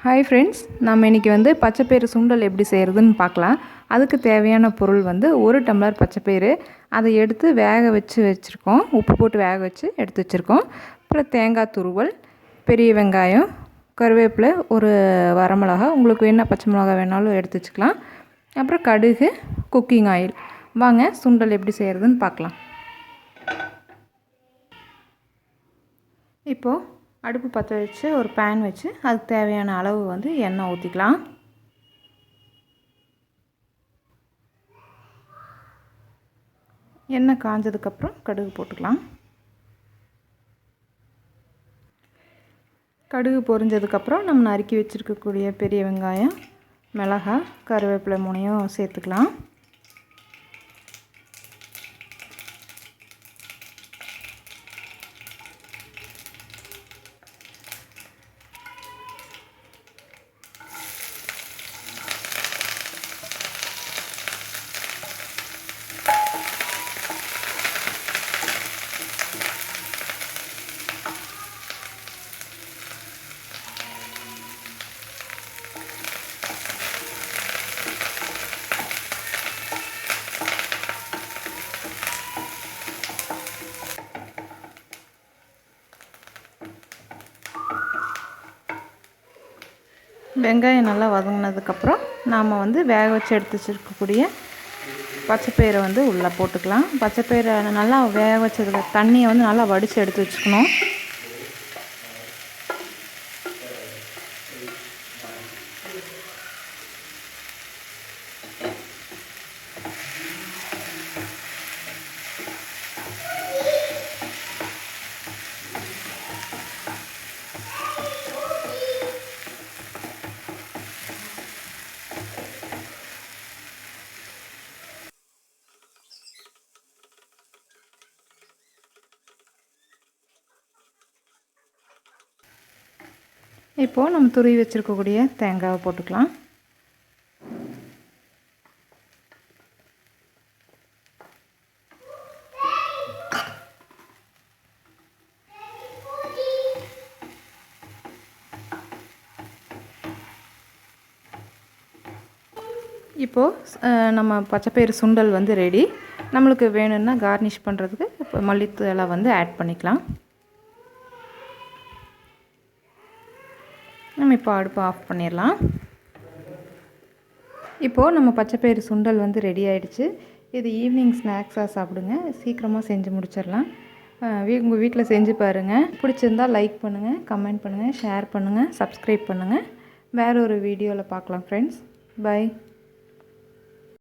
Hi friends, நம்ம இன்றைக்கி பச்சைப்பயிறு சுண்டல் எப்படி செய்கிறதுன்னு பார்க்கலாம். அதுக்கு தேவையான பொருள் 1 டம்ளர் பச்சைப்பயிறு. அதை எடுத்து வேக வச்சுருக்கோம். உப்பு போட்டு வேக வச்சு எடுத்து வச்சுருக்கோம். அப்புறம் தேங்காய் துருவல், பெரிய வெங்காயம், கருவேப்பிலை, ஒரு வரமிளகா, உங்களுக்கு என்ன பச்சை மிளகா வேணாலும் எடுத்து வச்சுக்கலாம். அப்புறம் கடுகு, குக்கிங் ஆயில். வாங்க சுண்டல் எப்படி செய்கிறதுன்னு பார்க்கலாம். இப்போது அடுப்பு பற்ற வச்சு ஒரு பேன் வச்சு அதுக்கு தேவையான அளவு எண்ணெய் ஊற்றிக்கலாம். எண்ணெய் காஞ்சதுக்கப்புறம் கடுகு போட்டுக்கலாம். கடுகு பொரிஞ்சதுக்கப்புறம் நம்ம நறுக்கி வச்சுருக்கக்கூடிய பெரிய வெங்காயம், மிளகாய், கருவேப்பிலை 3 சேர்த்துக்கலாம். வெங்காயம் நல்லா வதங்கினதுக்கப்புறம் நாம் வேக வச்சு எடுத்து வச்சுருக்கக்கூடிய பச்சைப்பயிரை உள்ளே போட்டுக்கலாம். பச்சைப்பயிரை நல்லா வேக வச்சதுக்கு தண்ணியை நல்லா வடித்து எடுத்து வச்சுக்கணும். இப்போது நம்ம துருவி வச்சுருக்கக்கூடிய தேங்காவை போட்டுக்கலாம். இப்போது நம்ம பச்சைப்பயிறு சுண்டல் ரெடி. நம்மளுக்கு வேணும்னா கார்னிஷ் பண்ணுறதுக்கு இப்போ மல்லித்தூளை ஆட் பண்ணிக்கலாம். நம்ம இப்போ அடுப்பை ஆஃப் பண்ணிடலாம். இப்போது நம்ம பச்சைப்பயிறு சுண்டல் ரெடி ஆகிடுச்சு. இது ஈவினிங் ஸ்நாக்ஸாக சாப்பிடுங்க. சீக்கிரமாக செஞ்சு முடிச்சிடலாம். உங்கள் வீட்டில் செஞ்சு பாருங்கள். பிடிச்சிருந்தால் லைக் பண்ணுங்கள், கமெண்ட் பண்ணுங்கள், ஷேர் பண்ணுங்கள், சப்ஸ்கிரைப் பண்ணுங்கள். வேறு ஒரு வீடியோவில் பார்க்கலாம் ஃப்ரெண்ட்ஸ். பை.